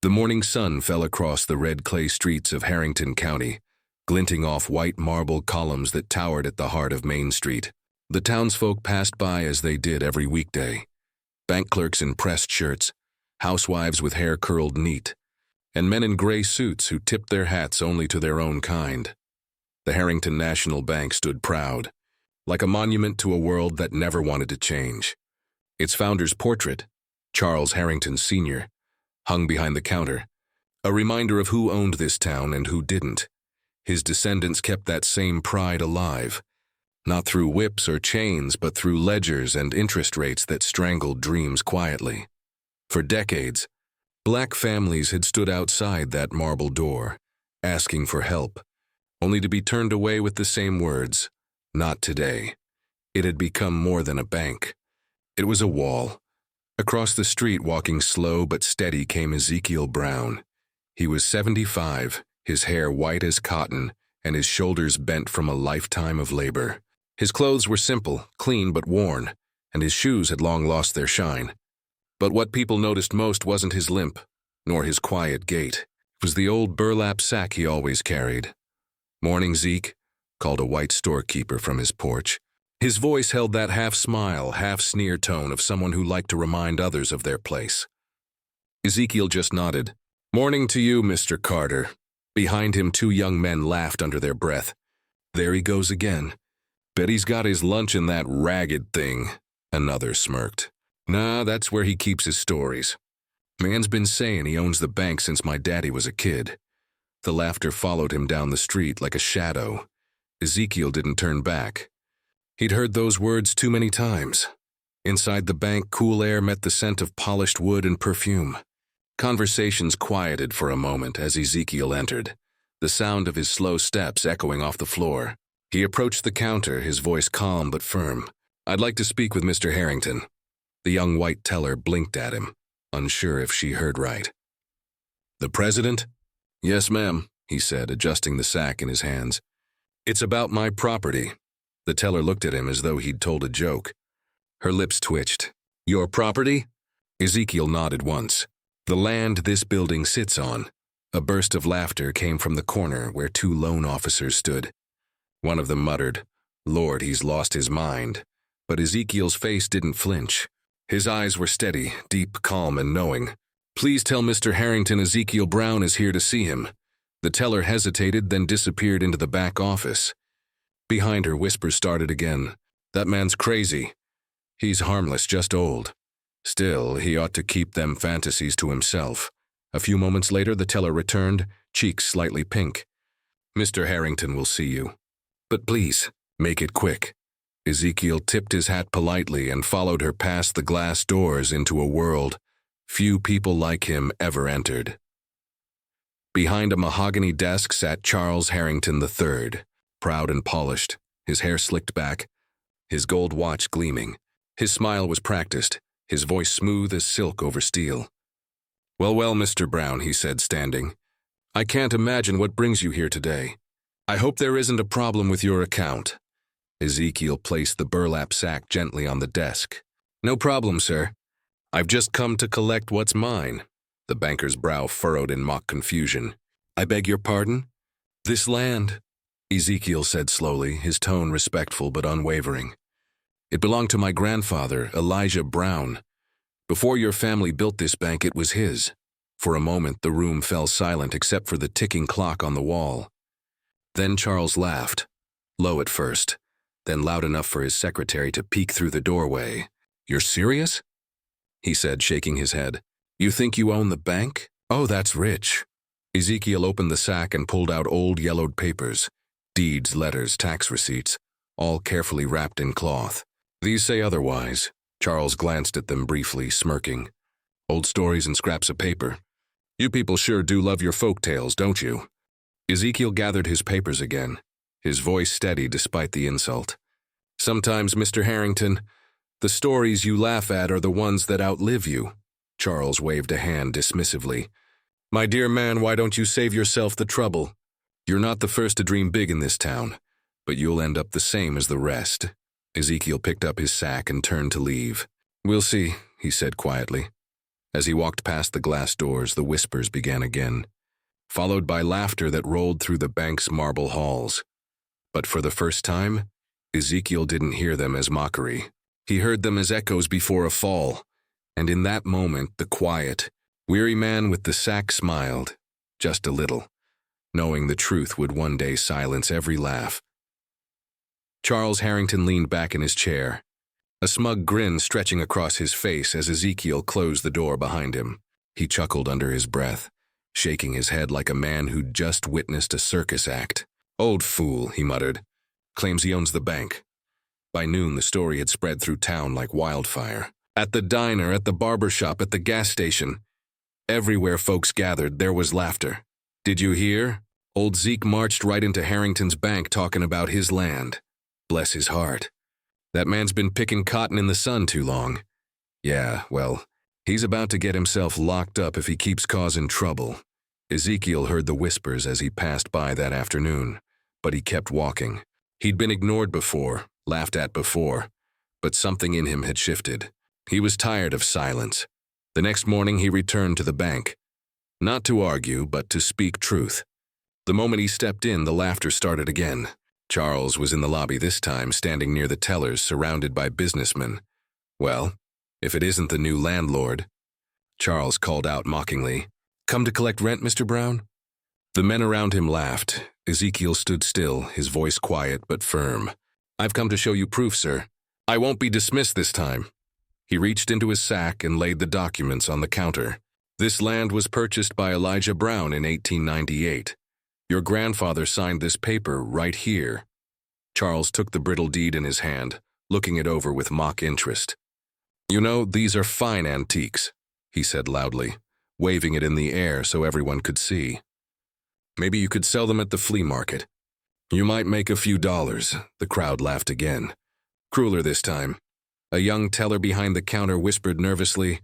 The morning sun fell across the red clay streets of Harrington County, glinting off white marble columns that towered at the heart of Main Street. The townsfolk passed by as they did every weekday. Bank clerks in pressed shirts, housewives with hair curled neat, and men in gray suits who tipped their hats only to their own kind. The Harrington National Bank stood proud, like a monument to a world that never wanted to change. Its founder's portrait, Charles Harrington Sr., hung behind the counter, a reminder of who owned this town and who didn't. His descendants kept that same pride alive, not through whips or chains, but through ledgers and interest rates that strangled dreams quietly. For decades, black families had stood outside that marble door, asking for help, only to be turned away with the same words, "Not today." It had become more than a bank. It was a wall. Across the street, walking slow but steady, came Ezekiel Brown. He was 75, his hair white as cotton, and his shoulders bent from a lifetime of labor. His clothes were simple, clean but worn, and his shoes had long lost their shine. But what people noticed most wasn't his limp, nor his quiet gait. It was the old burlap sack he always carried. "Morning, Zeke," called a white storekeeper from his porch. His voice held that half-smile, half-sneer tone of someone who liked to remind others of their place. Ezekiel just nodded. "Morning to you, Mr. Carter." Behind him, two young men laughed under their breath. "There he goes again. Bet he's got his lunch in that ragged thing." Another smirked. "Nah, that's where he keeps his stories. Man's been saying he owns the bank since my daddy was a kid." The laughter followed him down the street like a shadow. Ezekiel didn't turn back. He'd heard those words too many times. Inside the bank, cool air met the scent of polished wood and perfume. Conversations quieted for a moment as Ezekiel entered, the sound of his slow steps echoing off the floor. He approached the counter, his voice calm but firm. "I'd like to speak with Mr. Harrington." The young white teller blinked at him, unsure if she heard right. "The president?" "Yes, ma'am," he said, adjusting the sack in his hands. "It's about my property." The teller looked at him as though he'd told a joke. Her lips twitched. "Your property?" Ezekiel nodded once. "The land this building sits on." A burst of laughter came from the corner where two loan officers stood. One of them muttered, "Lord, he's lost his mind." But Ezekiel's face didn't flinch. His eyes were steady, deep, calm, and knowing. "Please tell Mr. Harrington Ezekiel Brown is here to see him." The teller hesitated, then disappeared into the back office. Behind her, whispers started again. "That man's crazy. He's harmless, just old. Still, he ought to keep them fantasies to himself." A few moments later, the teller returned, cheeks slightly pink. "Mr. Harrington will see you. But please, make it quick." Ezekiel tipped his hat politely and followed her past the glass doors into a world few people like him ever entered. Behind a mahogany desk sat Charles Harrington III, proud and polished, his hair slicked back, his gold watch gleaming. His smile was practiced, his voice smooth as silk over steel. Well, Mr. Brown," he said, standing. "I can't imagine what brings you here today. I hope there isn't a problem with your account." Ezekiel placed the burlap sack gently on the desk. "No problem, sir. I've just come to collect what's mine." The banker's brow furrowed in mock confusion. "I beg your pardon?" "This land," Ezekiel said slowly, his tone respectful but unwavering. "It belonged to my grandfather, Elijah Brown. Before your family built this bank, it was his." For a moment, the room fell silent except for the ticking clock on the wall. Then Charles laughed, low at first, then loud enough for his secretary to peek through the doorway. "You're serious?" he said, shaking his head. "You think you own the bank? Oh, that's rich." Ezekiel opened the sack and pulled out old yellowed papers, deeds, letters, tax receipts, all carefully wrapped in cloth. "These say otherwise." Charles glanced at them briefly, smirking. "Old stories and scraps of paper. You people sure do love your folk tales, don't you?" Ezekiel gathered his papers again, his voice steady despite the insult. "Sometimes, Mr. Harrington, the stories you laugh at are the ones that outlive you." Charles waved a hand dismissively. "My dear man, why don't you save yourself the trouble? You're not the first to dream big in this town, but you'll end up the same as the rest." Ezekiel picked up his sack and turned to leave. "We'll see," he said quietly. As he walked past the glass doors, the whispers began again, followed by laughter that rolled through the bank's marble halls. But for the first time, Ezekiel didn't hear them as mockery. He heard them as echoes before a fall, and in that moment the quiet, weary man with the sack smiled, just a little, knowing the truth would one day silence every laugh. Charles Harrington leaned back in his chair, a smug grin stretching across his face as Ezekiel closed the door behind him. He chuckled under his breath, shaking his head like a man who'd just witnessed a circus act. "Old fool," he muttered. "Claims he owns the bank." By noon, the story had spread through town like wildfire. At the diner, at the barber shop, at the gas station, everywhere folks gathered, there was laughter. "Did you hear? Old Zeke marched right into Harrington's bank talking about his land. Bless his heart. That man's been picking cotton in the sun too long. Yeah, well, he's about to get himself locked up if he keeps causing trouble." Ezekiel heard the whispers as he passed by that afternoon, but he kept walking. He'd been ignored before, laughed at before, but something in him had shifted. He was tired of silence. The next morning he returned to the bank, not to argue, but to speak truth. The moment he stepped in, the laughter started again. Charles was in the lobby this time, standing near the tellers, surrounded by businessmen. "Well, if it isn't the new landlord," Charles called out mockingly. "Come to collect rent, Mr. Brown?" The men around him laughed. Ezekiel stood still, his voice quiet but firm. "I've come to show you proof, sir. I won't be dismissed this time." He reached into his sack and laid the documents on the counter. "This land was purchased by Elijah Brown in 1898. Your grandfather signed this paper right here." Charles took the brittle deed in his hand, looking it over with mock interest. "You know, these are fine antiques," he said loudly, waving it in the air so everyone could see. "Maybe you could sell them at the flea market. You might make a few dollars." The crowd laughed again. Crueler this time. A young teller behind the counter whispered nervously,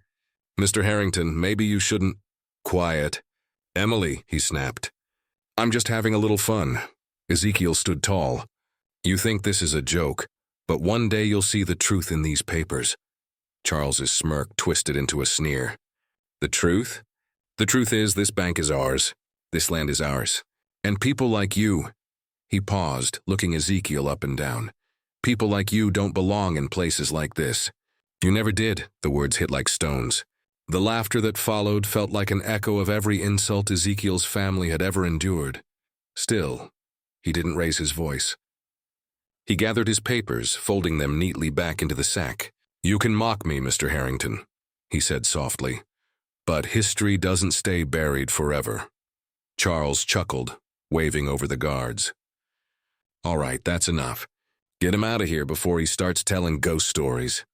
"Mr. Harrington, maybe you shouldn't—" "Quiet. Emily," he snapped. "I'm just having a little fun." Ezekiel stood tall. "You think this is a joke, but one day you'll see the truth in these papers." Charles's smirk twisted into a sneer. "The truth? The truth is this bank is ours. This land is ours. And people like you—" He paused, looking Ezekiel up and down. "People like you don't belong in places like this." "You never did," the words hit like stones. The laughter that followed felt like an echo of every insult Ezekiel's family had ever endured. Still, he didn't raise his voice. He gathered his papers, folding them neatly back into the sack. "You can mock me, Mr. Harrington," he said softly, "but history doesn't stay buried forever." Charles chuckled, waving over the guards. "All right, that's enough. Get him out of here before he starts telling ghost stories."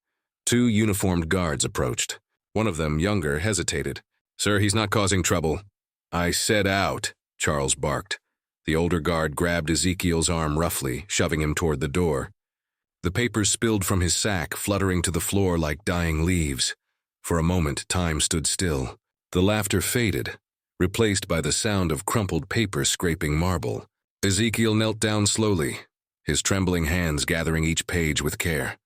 Two uniformed guards approached. One of them, younger, hesitated. "Sir, he's not causing trouble." "I said out," Charles barked. The older guard grabbed Ezekiel's arm roughly, shoving him toward the door. The papers spilled from his sack, fluttering to the floor like dying leaves. For a moment, time stood still. The laughter faded, replaced by the sound of crumpled paper scraping marble. Ezekiel knelt down slowly, his trembling hands gathering each page with care.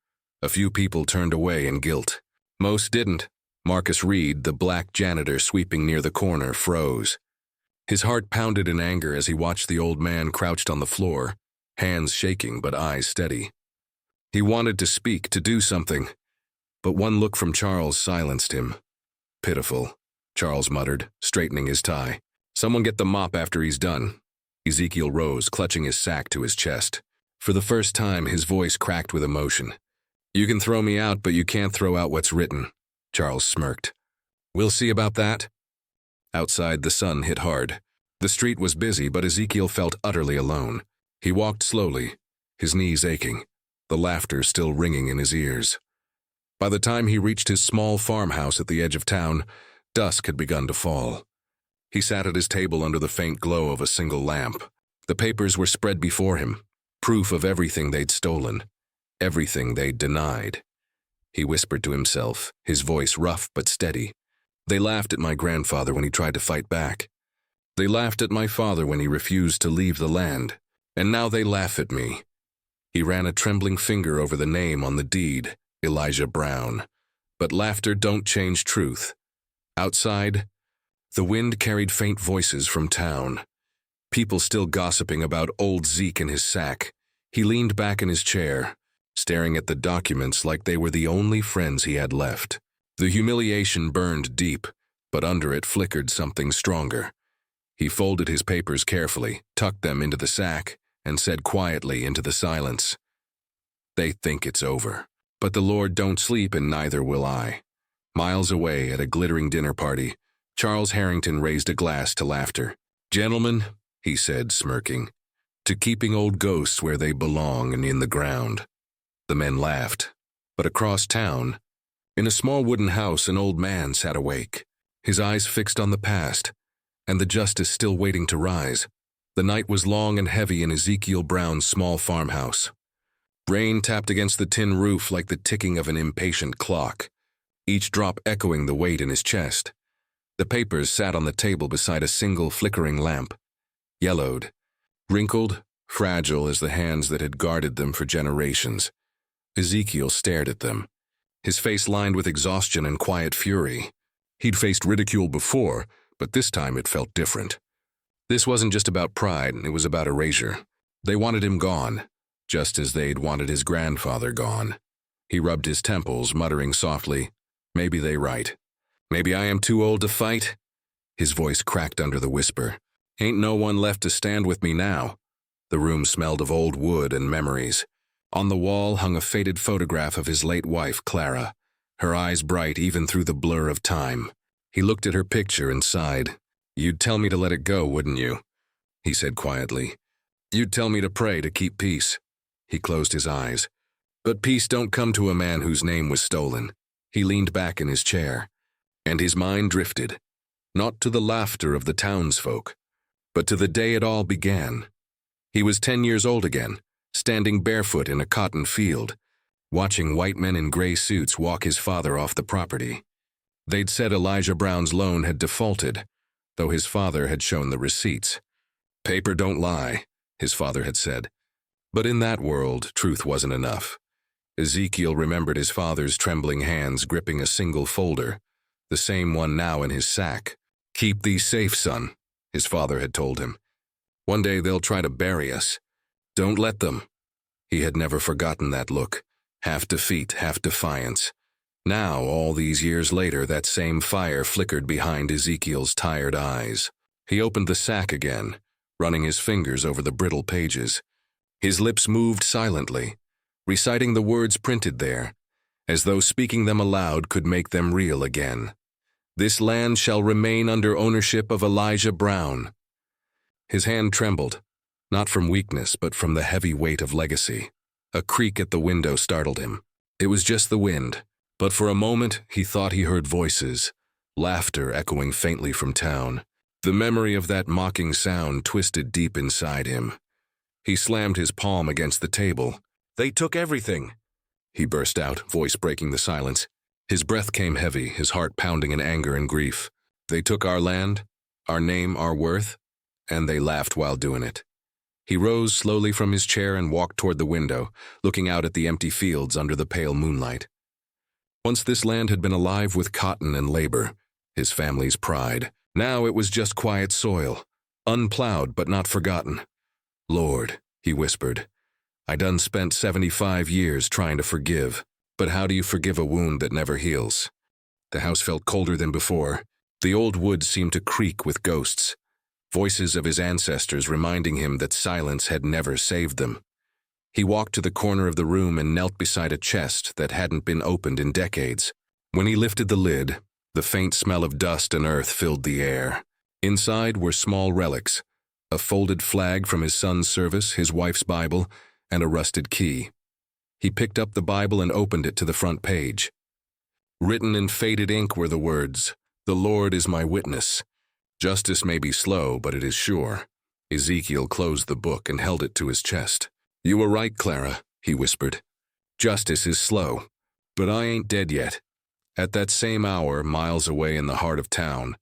A few people turned away in guilt. Most didn't. Marcus Reed, the black janitor sweeping near the corner, froze. His heart pounded in anger as he watched the old man crouched on the floor, hands shaking but eyes steady. He wanted to speak, to do something, but one look from Charles silenced him. "Pitiful," Charles muttered, straightening his tie. "Someone get the mop after he's done." Ezekiel rose, clutching his sack to his chest. For the first time, his voice cracked with emotion. "You can throw me out, but you can't throw out what's written," Charles smirked. "We'll see about that." Outside, the sun hit hard. The street was busy, but Ezekiel felt utterly alone. He walked slowly, his knees aching, the laughter still ringing in his ears. By the time he reached his small farmhouse at the edge of town, dusk had begun to fall. He sat at his table under the faint glow of a single lamp. The papers were spread before him, proof of everything they'd stolen, everything they'd denied. He whispered to himself, his voice rough but steady. "They laughed at my grandfather when he tried to fight back. They laughed at my father when he refused to leave the land. And now they laugh at me." He ran a trembling finger over the name on the deed, Elijah Brown. But laughter don't change truth. Outside, the wind carried faint voices from town. People still gossiping about old Zeke and his sack. He leaned back in his chair, staring at the documents like they were the only friends he had left. The humiliation burned deep, but under it flickered something stronger. He folded his papers carefully, tucked them into the sack, and said quietly into the silence, "They think it's over, but the Lord don't sleep and neither will I." Miles away at a glittering dinner party, Charles Harrington raised a glass to laughter. "Gentlemen," he said, smirking, "to keeping old ghosts where they belong and in the ground." The men laughed, but across town, in a small wooden house, an old man sat awake, his eyes fixed on the past, and the justice still waiting to rise. The night was long and heavy in Ezekiel Brown's small farmhouse. Rain tapped against the tin roof like the ticking of an impatient clock, each drop echoing the weight in his chest. The papers sat on the table beside a single flickering lamp, yellowed, wrinkled, fragile as the hands that had guarded them for generations. Ezekiel stared at them, his face lined with exhaustion and quiet fury. He'd faced ridicule before, but this time it felt different. This wasn't just about pride, it was about erasure. They wanted him gone, just as they'd wanted his grandfather gone. He rubbed his temples, muttering softly, "Maybe they right. Maybe I am too old to fight?" His voice cracked under the whisper. "Ain't no one left to stand with me now." The room smelled of old wood and memories. On the wall hung a faded photograph of his late wife, Clara, her eyes bright even through the blur of time. He looked at her picture and sighed. "You'd tell me to let it go, wouldn't you?" he said quietly. "You'd tell me to pray to keep peace." He closed his eyes. But peace don't come to a man whose name was stolen. He leaned back in his chair, and his mind drifted, not to the laughter of the townsfolk, but to the day it all began. He was 10 years old again, standing barefoot in a cotton field, watching white men in gray suits walk his father off the property. They'd said Elijah Brown's loan had defaulted, though his father had shown the receipts. "Paper don't lie," his father had said. But in that world, truth wasn't enough. Ezekiel remembered his father's trembling hands gripping a single folder, the same one now in his sack. "Keep these safe, son," his father had told him. "One day they'll try to bury us. Don't let them." He had never forgotten that look, half defeat, half defiance. Now, all these years later, that same fire flickered behind Ezekiel's tired eyes. He opened the sack again, running his fingers over the brittle pages. His lips moved silently, reciting the words printed there, as though speaking them aloud could make them real again. "This land shall remain under ownership of Elijah Brown." His hand trembled, not from weakness but from the heavy weight of legacy. A creak at the window startled him. It was just the wind, but for a moment he thought he heard voices, laughter echoing faintly from town. The memory of that mocking sound twisted deep inside him. He slammed his palm against the table. "They took everything," he burst out, voice breaking the silence. His breath came heavy, his heart pounding in anger and grief. "They took our land, our name, our worth, and they laughed while doing it." He rose slowly from his chair and walked toward the window, looking out at the empty fields under the pale moonlight. Once this land had been alive with cotton and labor, his family's pride. Now it was just quiet soil, unplowed but not forgotten. "Lord," he whispered, "I done spent 75 years trying to forgive, but how do you forgive a wound that never heals?" The house felt colder than before. The old wood seemed to creak with ghosts, voices of his ancestors reminding him that silence had never saved them. He walked to the corner of the room and knelt beside a chest that hadn't been opened in decades. When he lifted the lid, the faint smell of dust and earth filled the air. Inside were small relics, a folded flag from his son's service, his wife's Bible, and a rusted key. He picked up the Bible and opened it to the front page. Written in faded ink were the words, "The Lord is my witness. Justice may be slow, but it is sure." Ezekiel closed the book and held it to his chest. "You were right, Clara," he whispered. "Justice is slow, but I ain't dead yet." At that same hour, miles away in the heart of town,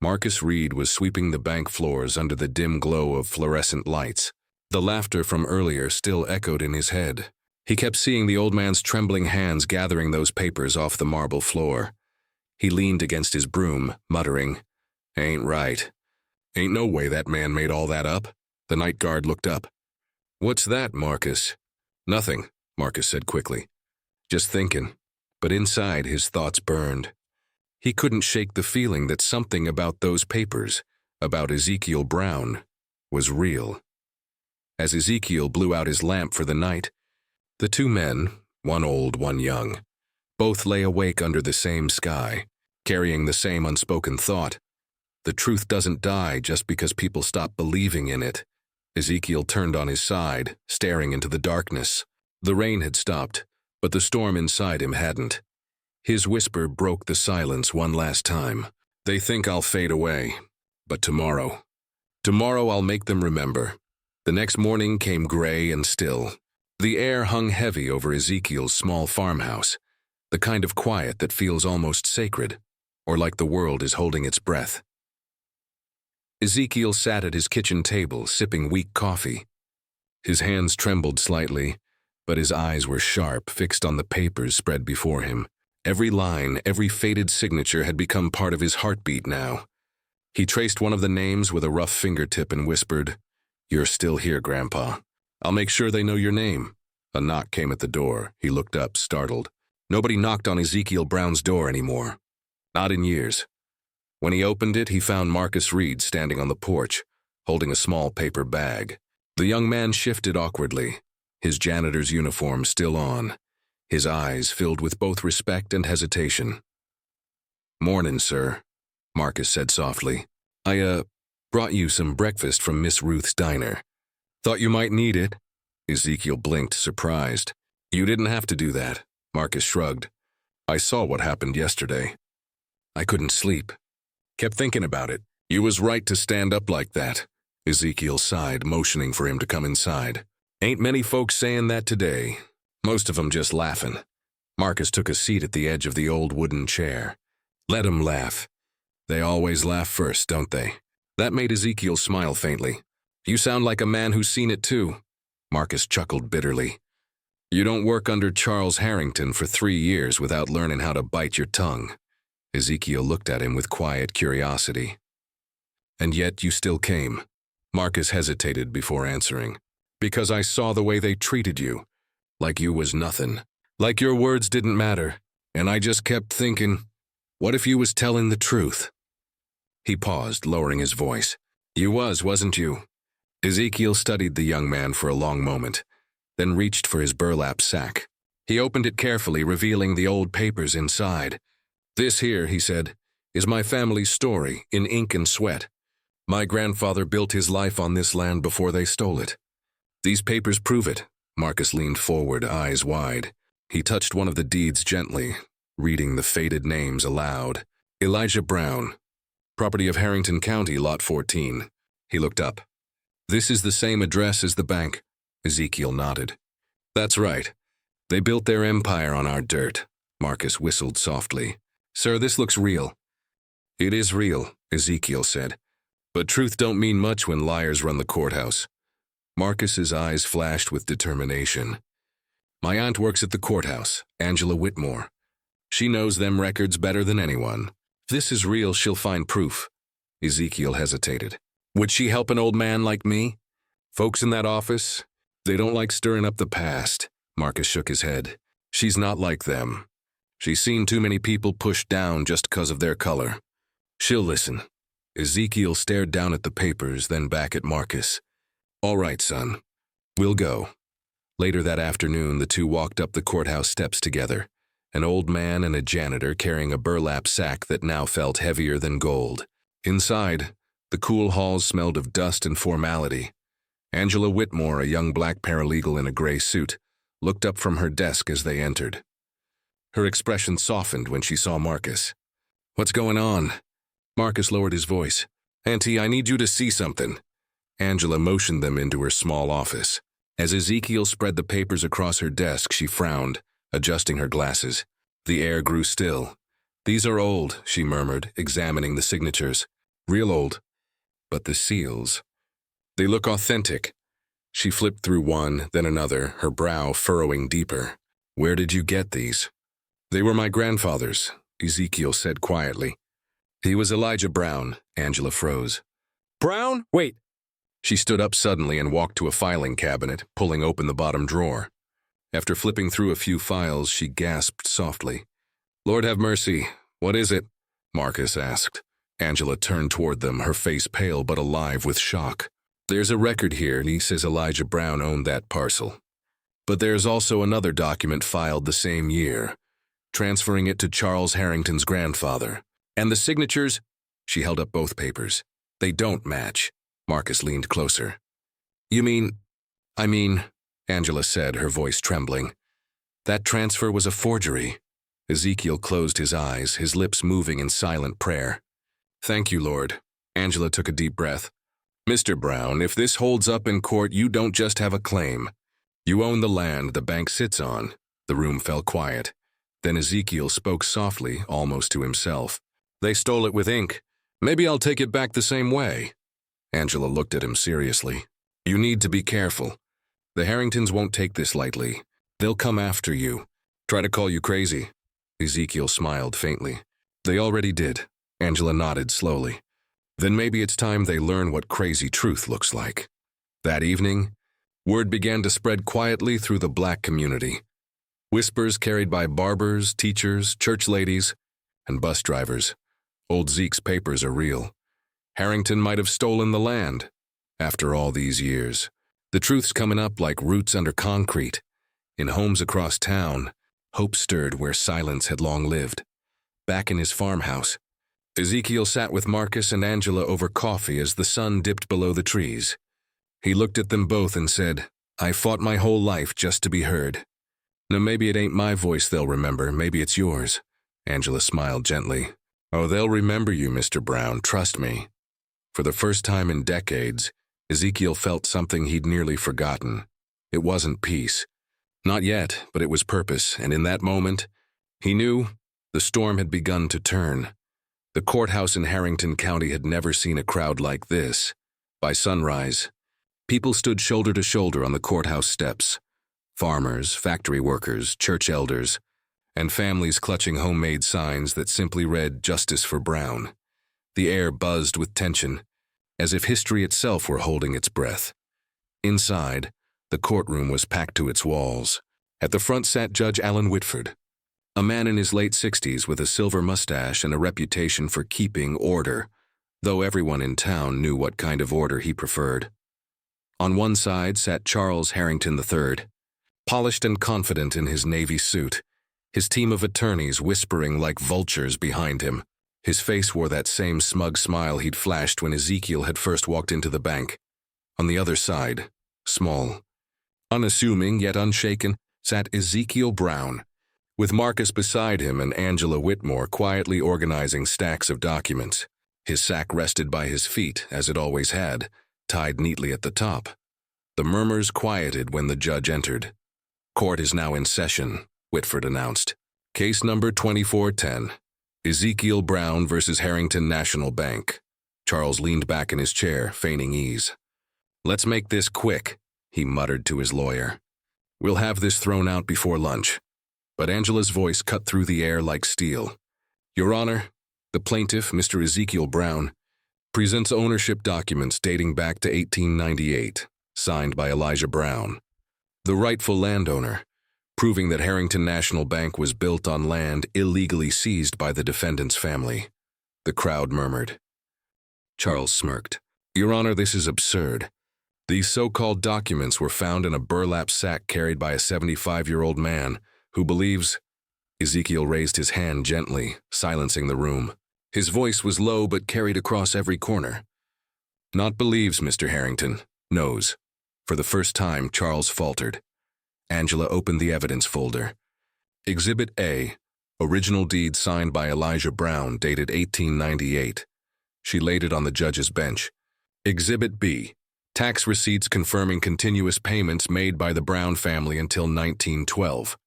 Marcus Reed was sweeping the bank floors under the dim glow of fluorescent lights. The laughter from earlier still echoed in his head. He kept seeing the old man's trembling hands gathering those papers off the marble floor. He leaned against his broom, muttering, "Ain't right. Ain't no way that man made all that up." The night guard looked up. "What's that, Marcus?" "Nothing," Marcus said quickly. "Just thinking." But inside, his thoughts burned. He couldn't shake the feeling that something about those papers, about Ezekiel Brown, was real. As Ezekiel blew out his lamp for the night, the two men, one old, one young, both lay awake under the same sky, carrying the same unspoken thought. The truth doesn't die just because people stop believing in it. Ezekiel turned on his side, staring into the darkness. The rain had stopped, but the storm inside him hadn't. His whisper broke the silence one last time. "They think I'll fade away, but tomorrow I'll make them remember." The next morning came gray and still. The air hung heavy over Ezekiel's small farmhouse, the kind of quiet that feels almost sacred, or like the world is holding its breath. Ezekiel sat at his kitchen table, sipping weak coffee. His hands trembled slightly, but his eyes were sharp, fixed on the papers spread before him. Every line, every faded signature had become part of his heartbeat now. He traced one of the names with a rough fingertip and whispered, "You're still here, Grandpa. I'll make sure they know your name." A knock came at the door. He looked up, startled. Nobody knocked on Ezekiel Brown's door anymore. Not in years. When he opened it, he found Marcus Reed standing on the porch, holding a small paper bag. The young man shifted awkwardly, his janitor's uniform still on, his eyes filled with both respect and hesitation. "Mornin', sir," Marcus said softly. I brought you some breakfast from Miss Ruth's diner. Thought you might need it." Ezekiel blinked, surprised. "You didn't have to do that," Marcus shrugged. "I saw what happened yesterday. I couldn't sleep. Kept thinking about it. You was right to stand up like that." Ezekiel sighed, motioning for him to come inside. "Ain't many folks saying that today. Most of 'em just laughing." Marcus took a seat at the edge of the old wooden chair. "Let 'em laugh. They always laugh first, don't they?" That made Ezekiel smile faintly. "You sound like a man who's seen it too." Marcus chuckled bitterly. "You don't work under Charles Harrington for 3 years without learning how to bite your tongue." Ezekiel looked at him with quiet curiosity. "And yet you still came." Marcus hesitated before answering. "Because I saw the way they treated you. Like you was nothing. Like your words didn't matter. And I just kept thinking, what if you was telling the truth?" He paused, lowering his voice. "You wasn't you?" Ezekiel studied the young man for a long moment, then reached for his burlap sack. He opened it carefully, revealing the old papers inside. "This here," he said, "is my family's story, in ink and sweat. My grandfather built his life on this land before they stole it. These papers prove it." Marcus leaned forward, eyes wide. He touched one of the deeds gently, reading the faded names aloud. "Elijah Brown, property of Harrington County, Lot 14. He looked up. "This is the same address as the bank." Ezekiel nodded. "That's right. They built their empire on our dirt." Marcus whistled softly. "Sir, this looks real." "It is real," Ezekiel said. "But truth don't mean much when liars run the courthouse." Marcus's eyes flashed with determination. "My aunt works at the courthouse, Angela Whitmore. She knows them records better than anyone. If this is real, she'll find proof." Ezekiel hesitated. "Would she help an old man like me? Folks in that office, they don't like stirring up the past." Marcus shook his head. "She's not like them. She's seen too many people pushed down just 'cause of their color. She'll listen." Ezekiel stared down at the papers, then back at Marcus. "All right, son. We'll go." Later that afternoon, the two walked up the courthouse steps together, an old man and a janitor carrying a burlap sack that now felt heavier than gold. Inside, the cool halls smelled of dust and formality. Angela Whitmore, a young black paralegal in a gray suit, looked up from her desk as they entered. Her expression softened when she saw Marcus. "What's going on?" Marcus lowered his voice. "Auntie, I need you to see something." Angela motioned them into her small office. As Ezekiel spread the papers across her desk, she frowned, adjusting her glasses. The air grew still. "These are old," she murmured, examining the signatures. "Real old. But the seals. They look authentic." She flipped through one, then another, her brow furrowing deeper. "Where did you get these?" "They were my grandfather's," Ezekiel said quietly. He was Elijah Brown. Angela froze. Brown? Wait. She stood up suddenly and walked to a filing cabinet, pulling open the bottom drawer. After flipping through a few files, she gasped softly. Lord have mercy. What is it? Marcus asked. Angela turned toward them, her face pale but alive with shock. There's a record here, and he says Elijah Brown owned that parcel. But there's also another document filed the same year, transferring it to Charles Harrington's grandfather. And the signatures? She held up both papers. They don't match. Marcus leaned closer. I mean, Angela said, her voice trembling. That transfer was a forgery. Ezekiel closed his eyes, his lips moving in silent prayer. Thank you, Lord. Angela took a deep breath. Mr. Brown, if this holds up in court, you don't just have a claim. You own the land the bank sits on. The room fell quiet. Then Ezekiel spoke softly, almost to himself. They stole it with ink. Maybe I'll take it back the same way. Angela looked at him seriously. You need to be careful. The Harringtons won't take this lightly. They'll come after you. Try to call you crazy. Ezekiel smiled faintly. They already did. Angela nodded slowly. Then maybe it's time they learn what crazy truth looks like. That evening, word began to spread quietly through the black community. Whispers carried by barbers, teachers, church ladies, and bus drivers. Old Zeke's papers are real. Harrington might have stolen the land. After all these years, the truth's coming up like roots under concrete. In homes across town, hope stirred where silence had long lived. Back in his farmhouse, Ezekiel sat with Marcus and Angela over coffee as the sun dipped below the trees. He looked at them both and said, I fought my whole life just to be heard. Now maybe it ain't my voice they'll remember, maybe it's yours. Angela smiled gently. Oh, they'll remember you, Mr. Brown, trust me. For the first time in decades, Ezekiel felt something he'd nearly forgotten. It wasn't peace. Not yet, but it was purpose, and in that moment, he knew the storm had begun to turn. The courthouse in Harrington County had never seen a crowd like this. By sunrise, people stood shoulder to shoulder on the courthouse steps. Farmers, factory workers, church elders, and families clutching homemade signs that simply read, Justice for Brown. The air buzzed with tension, as if history itself were holding its breath. Inside, the courtroom was packed to its walls. At the front sat Judge Alan Whitford, a man in his late 60s with a silver mustache and a reputation for keeping order, though everyone in town knew what kind of order he preferred. On one side sat Charles Harrington III, polished and confident in his navy suit, his team of attorneys whispering like vultures behind him. His face wore that same smug smile he'd flashed when Ezekiel had first walked into the bank. On the other side, small, unassuming yet unshaken, sat Ezekiel Brown, with Marcus beside him and Angela Whitmore quietly organizing stacks of documents. His sack rested by his feet, as it always had, tied neatly at the top. The murmurs quieted when the judge entered. Court is now in session, Whitford announced. Case number 2410, Ezekiel Brown versus Harrington National Bank. Charles leaned back in his chair, feigning ease. Let's make this quick, he muttered to his lawyer. We'll have this thrown out before lunch. But Angela's voice cut through the air like steel. Your Honor, the plaintiff, Mr. Ezekiel Brown, presents ownership documents dating back to 1898, signed by Elijah Brown, the rightful landowner, proving that Harrington National Bank was built on land illegally seized by the defendant's family. The crowd murmured. Charles smirked. Your Honor, this is absurd. These so-called documents were found in a burlap sack carried by a 75-year-old man who believes... Ezekiel raised his hand gently, silencing the room. His voice was low but carried across every corner. Not believes, Mr. Harrington. Knows. For the first time, Charles faltered. Angela opened the evidence folder. Exhibit A, original deed signed by Elijah Brown, dated 1898. She laid it on the judge's bench. Exhibit B, tax receipts confirming continuous payments made by the Brown family until 1912.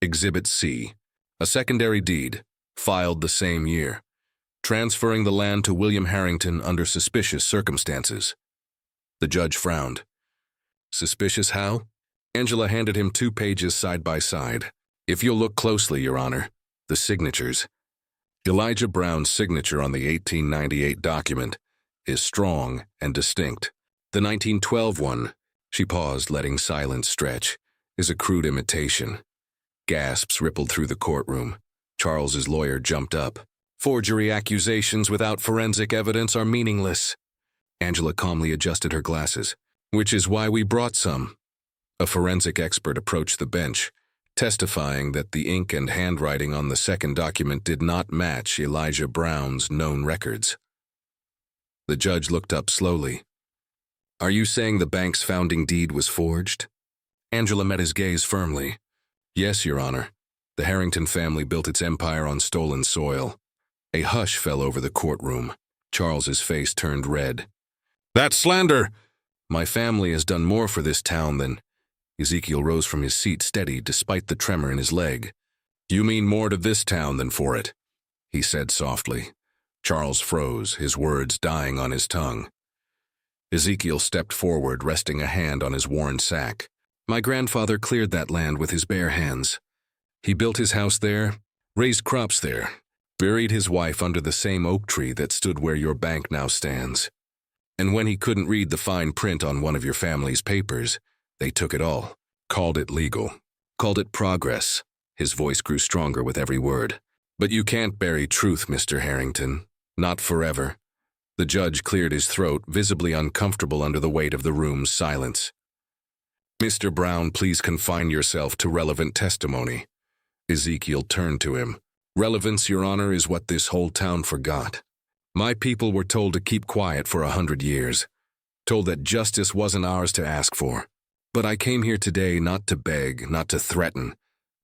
Exhibit C, a secondary deed, filed the same year, transferring the land to William Harrington under suspicious circumstances. The judge frowned. Suspicious how? Angela handed him 2 pages side by side. If you'll look closely, Your Honor, the signatures. Elijah Brown's signature on the 1898 document is strong and distinct. The 1912 one, she paused, letting silence stretch, is a crude imitation. Gasps rippled through the courtroom. Charles's lawyer jumped up. Forgery accusations without forensic evidence are meaningless. Angela calmly adjusted her glasses. Which is why we brought some. A forensic expert approached the bench, testifying that the ink and handwriting on the second document did not match Elijah Brown's known records. The judge looked up slowly. Are you saying the bank's founding deed was forged? Angela met his gaze firmly. Yes, Your Honor. The Harrington family built its empire on stolen soil. A hush fell over the courtroom. Charles's face turned red. That's slander! My family has done more for this town than... Ezekiel rose from his seat, steady despite the tremor in his leg. You mean more to this town than for it, he said softly. Charles froze, his words dying on his tongue. Ezekiel stepped forward, resting a hand on his worn sack. My grandfather cleared that land with his bare hands. He built his house there, raised crops there, buried his wife under the same oak tree that stood where your bank now stands. And when he couldn't read the fine print on one of your family's papers, they took it all, called it legal, called it progress. His voice grew stronger with every word. But you can't bury truth, Mr. Harrington. Not forever. The judge cleared his throat, visibly uncomfortable under the weight of the room's silence. Mr. Brown, please confine yourself to relevant testimony. Ezekiel turned to him. Relevance, Your Honor, is what this whole town forgot. My people were told to keep quiet for 100 years, told that justice wasn't ours to ask for. But I came here today not to beg, not to threaten,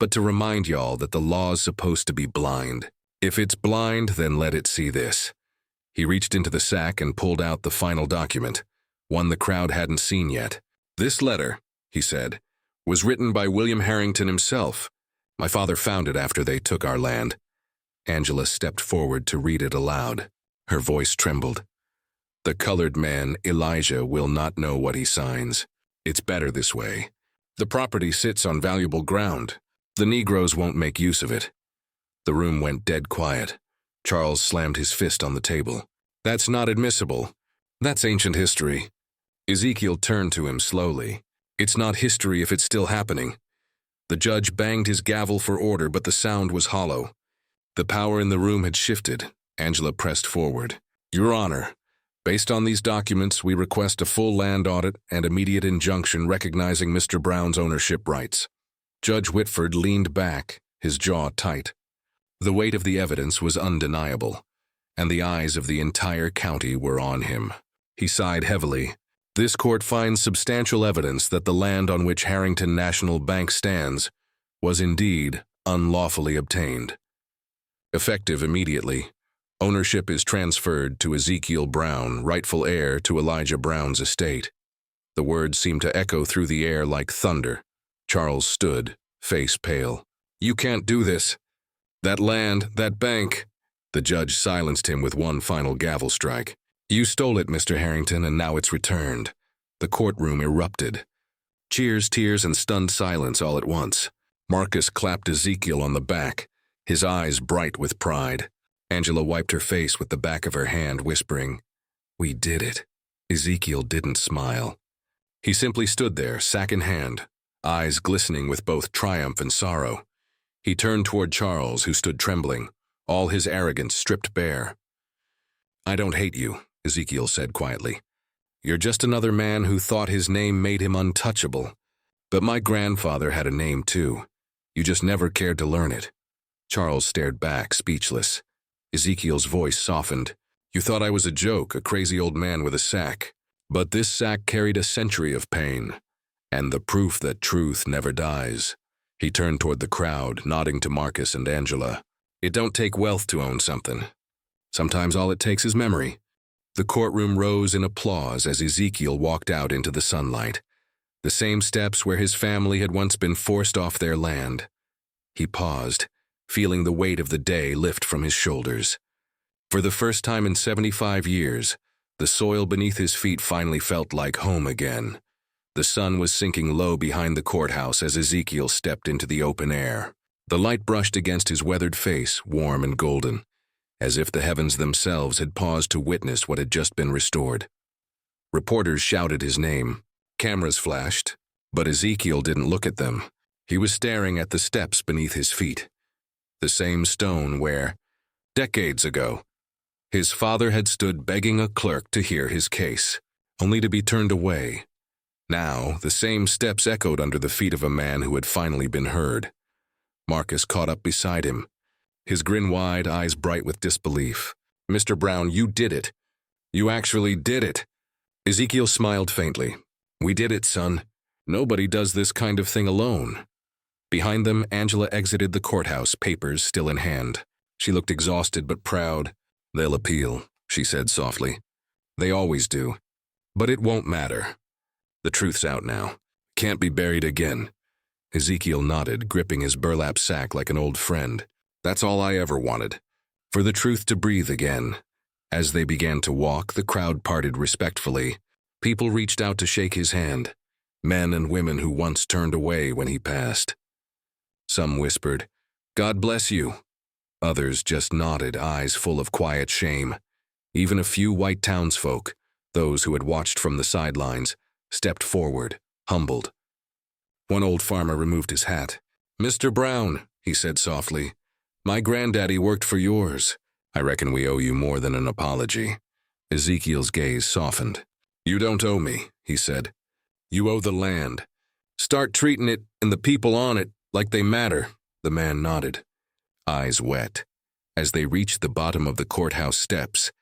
but to remind y'all that the law's supposed to be blind. If it's blind, then let it see this. He reached into the sack and pulled out the final document, one the crowd hadn't seen yet. This letter, he said, was written by William Harrington himself. My father found it after they took our land. Angela stepped forward to read it aloud. Her voice trembled. The colored man, Elijah, will not know what he signs. It's better this way. The property sits on valuable ground. The Negroes won't make use of it. The room went dead quiet. Charles slammed his fist on the table. That's not admissible. That's ancient history. Ezekiel turned to him slowly. It's not history if it's still happening. The judge banged his gavel for order, but the sound was hollow. The power in the room had shifted. Angela pressed forward. Your Honor, based on these documents, we request a full land audit and immediate injunction recognizing Mr. Brown's ownership rights. Judge Whitford leaned back, his jaw tight. The weight of the evidence was undeniable, and the eyes of the entire county were on him. He sighed heavily. This court finds substantial evidence that the land on which Harrington National Bank stands was indeed unlawfully obtained. Effective immediately, ownership is transferred to Ezekiel Brown, rightful heir to Elijah Brown's estate. The words seemed to echo through the air like thunder. Charles stood, face pale. You can't do this. That land, that bank. The judge silenced him with one final gavel strike. You stole it, Mr. Harrington, and now it's returned. The courtroom erupted. Cheers, tears, and stunned silence all at once. Marcus clapped Ezekiel on the back, his eyes bright with pride. Angela wiped her face with the back of her hand, whispering, We did it. Ezekiel didn't smile. He simply stood there, sack in hand, eyes glistening with both triumph and sorrow. He turned toward Charles, who stood trembling, all his arrogance stripped bare. I don't hate you, Ezekiel said quietly. You're just another man who thought his name made him untouchable. But my grandfather had a name too. You just never cared to learn it. Charles stared back, speechless. Ezekiel's voice softened. You thought I was a joke, a crazy old man with a sack. But this sack carried a century of pain, and the proof that truth never dies. He turned toward the crowd, nodding to Marcus and Angela. It don't take wealth to own something. Sometimes all it takes is memory. The courtroom rose in applause as Ezekiel walked out into the sunlight, the same steps where his family had once been forced off their land. He paused, feeling the weight of the day lift from his shoulders. For the first time in 75 years, the soil beneath his feet finally felt like home again. The sun was sinking low behind the courthouse as Ezekiel stepped into the open air. The light brushed against his weathered face, warm and golden. as if the heavens themselves had paused to witness what had just been restored. Reporters shouted his name. Cameras flashed, but Ezekiel didn't look at them. He was staring at the steps beneath his feet. The same stone where, decades ago, his father had stood begging a clerk to hear his case, only to be turned away. Now, the same steps echoed under the feet of a man who had finally been heard. Marcus caught up beside him, his grin wide, eyes bright with disbelief. "Mr. Brown, you did it. You actually did it." Ezekiel smiled faintly. "We did it, son. Nobody does this kind of thing alone." Behind them, Angela exited the courthouse, papers still in hand. She looked exhausted but proud. "They'll appeal," she said softly. "They always do. But it won't matter. The truth's out now. Can't be buried again." Ezekiel nodded, gripping his burlap sack like an old friend. "That's all I ever wanted. For the truth to breathe again." As they began to walk, the crowd parted respectfully. People reached out to shake his hand, men and women who once turned away when he passed. Some whispered, "God bless you." Others just nodded, eyes full of quiet shame. Even a few white townsfolk, those who had watched from the sidelines, stepped forward, humbled. One old farmer removed his hat. "Mr. Brown," he said softly, "my granddaddy worked for yours. I reckon we owe you more than an apology." Ezekiel's gaze softened. "You don't owe me," he said. "You owe the land. Start treating it and the people on it like they matter." The man nodded, eyes wet. As they reached the bottom of the courthouse steps,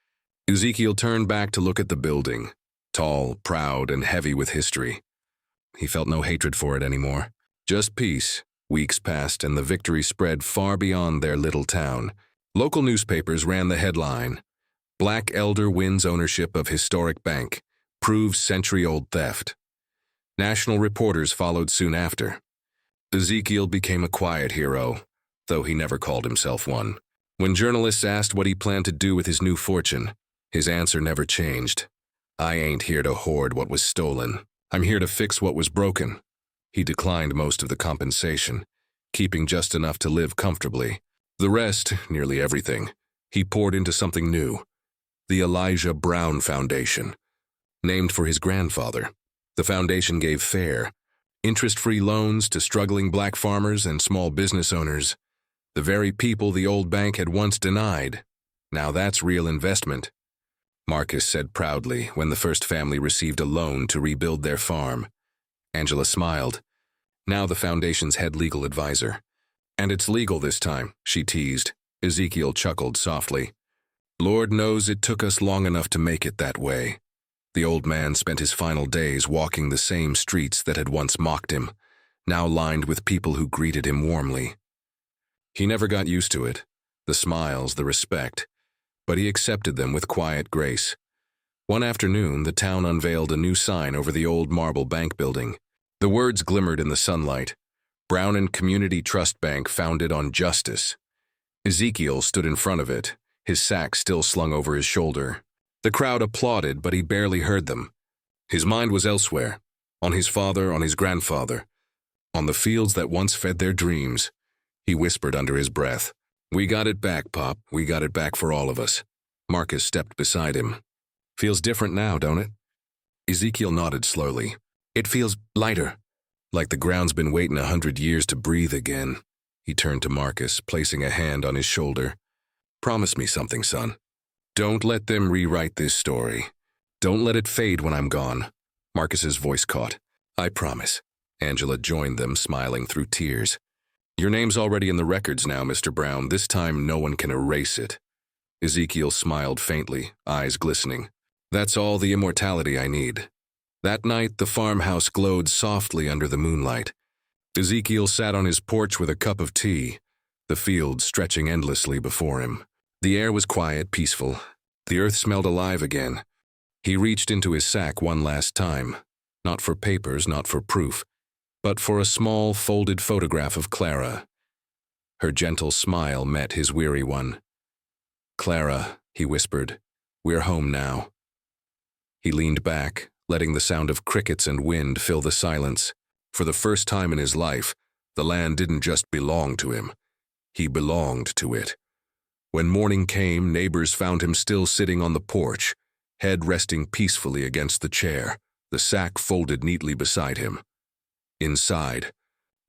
Ezekiel turned back to look at the building, tall, proud, and heavy with history. He felt no hatred for it anymore, just peace. Weeks passed and the victory spread far beyond their little town. Local newspapers ran the headline, "Black Elder Wins Ownership of Historic Bank, Proves Century-Old Theft." National reporters followed soon after. Ezekiel became a quiet hero, though he never called himself one. When journalists asked what he planned to do with his new fortune, his answer never changed. "I ain't here to hoard what was stolen. I'm here to fix what was broken." He declined most of the compensation, keeping just enough to live comfortably. The rest, nearly everything, he poured into something new. The Elijah Brown Foundation. Named for his grandfather, the foundation gave fair, interest-free loans to struggling black farmers and small business owners. The very people the old bank had once denied. Now that's real investment. Marcus said proudly when the first family received a loan to rebuild their farm. Angela smiled. Now the foundation's head legal advisor. "And it's legal this time," she teased. Ezekiel chuckled softly. "Lord knows it took us long enough to make it that way." The old man spent his final days walking the same streets that had once mocked him, now lined with people who greeted him warmly. He never got used to it, the smiles, the respect, but he accepted them with quiet grace. One afternoon, the town unveiled a new sign over the old marble bank building. The words glimmered in the sunlight. "Brown and Community Trust Bank, founded on justice." Ezekiel stood in front of it, his sack still slung over his shoulder. The crowd applauded, but he barely heard them. His mind was elsewhere, on his father, on his grandfather, on the fields that once fed their dreams. He whispered under his breath, "We got it back, Pop. We got it back for all of us." Marcus stepped beside him. "Feels different now, don't it?" Ezekiel nodded slowly. "It feels lighter, like the ground's been waiting 100 years to breathe again." He turned to Marcus, placing a hand on his shoulder. "Promise me something, son. Don't let them rewrite this story. Don't let it fade when I'm gone." Marcus's voice caught. "I promise." Angela joined them, smiling through tears. "Your name's already in the records now, Mr. Brown. This time no one can erase it." Ezekiel smiled faintly, eyes glistening. "That's all the immortality I need." That night, the farmhouse glowed softly under the moonlight. Ezekiel sat on his porch with a cup of tea, the fields stretching endlessly before him. The air was quiet, peaceful. The earth smelled alive again. He reached into his sack one last time, not for papers, not for proof, but for a small, folded photograph of Clara. Her gentle smile met his weary one. "Clara," he whispered, "we're home now." He leaned back, letting the sound of crickets and wind fill the silence. For the first time in his life, the land didn't just belong to him. He belonged to it. When morning came, neighbors found him still sitting on the porch, head resting peacefully against the chair, the sack folded neatly beside him. Inside,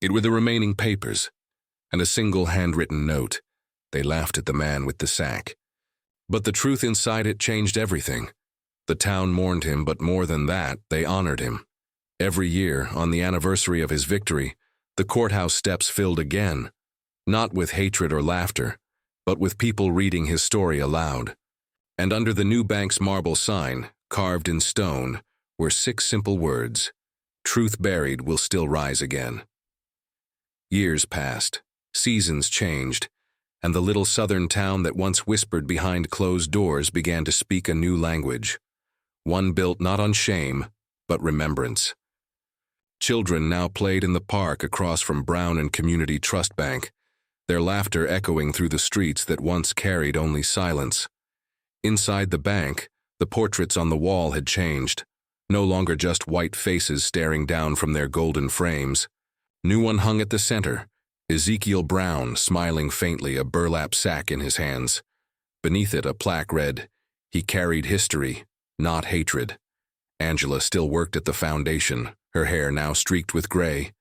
it were the remaining papers, and a single handwritten note. They laughed at the man with the sack. But the truth inside it changed everything. The town mourned him, but more than that, they honored him. Every year, on the anniversary of his victory, the courthouse steps filled again, not with hatred or laughter, but with people reading his story aloud. And under the new bank's marble sign, carved in stone, were 6 simple words: "Truth buried will still rise again." Years passed, seasons changed, and the little southern town that once whispered behind closed doors began to speak a new language, one built not on shame, but remembrance. Children now played in the park across from Brown and Community Trust Bank, their laughter echoing through the streets that once carried only silence. Inside the bank, the portraits on the wall had changed, no longer just white faces staring down from their golden frames. New one hung at the center, Ezekiel Brown smiling faintly, a burlap sack in his hands. Beneath it, a plaque read, "He carried history, not hatred." Angela still worked at the foundation, her hair now streaked with gray.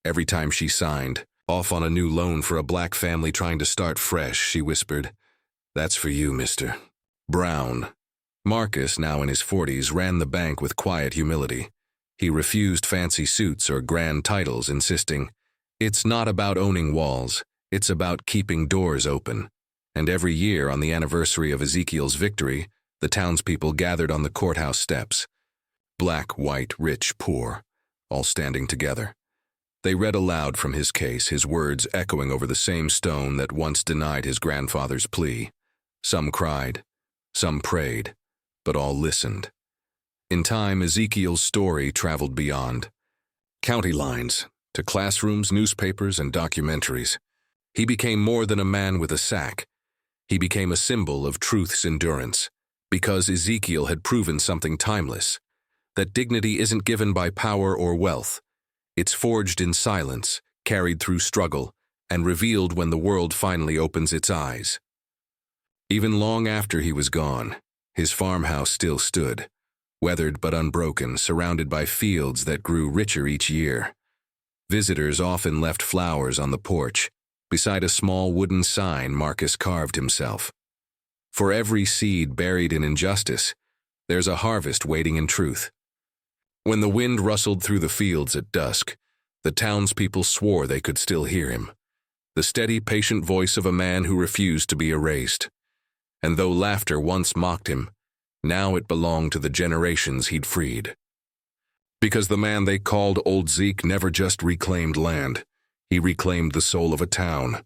Every time she signed, "Off on a new loan for a black family trying to start fresh," she whispered, "That's for you, Mr. Brown." Marcus, now in his 40s, ran the bank with quiet humility. He refused fancy suits or grand titles, insisting, "It's not about owning walls, it's about keeping doors open." And every year, on the anniversary of Ezekiel's victory, the townspeople gathered on the courthouse steps. Black, white, rich, poor, all standing together. They read aloud from his case, his words echoing over the same stone that once denied his grandfather's plea. Some cried, some prayed, but all listened. In time, Ezekiel's story traveled beyond county lines, to classrooms, newspapers, and documentaries. He became more than a man with a sack. He became a symbol of truth's endurance, because Ezekiel had proven something timeless, that dignity isn't given by power or wealth. It's forged in silence, carried through struggle, and revealed when the world finally opens its eyes. Even long after he was gone, his farmhouse still stood, weathered but unbroken, surrounded by fields that grew richer each year. Visitors often left flowers on the porch, beside a small wooden sign Marcus carved himself. For every seed buried in injustice, there's a harvest waiting in truth. When the wind rustled through the fields at dusk, the townspeople swore they could still hear him, the steady, patient voice of a man who refused to be erased. And though laughter once mocked him, now it belonged to the generations he'd freed. Because the man they called Old Zeke never just reclaimed land, he reclaimed the soul of a town.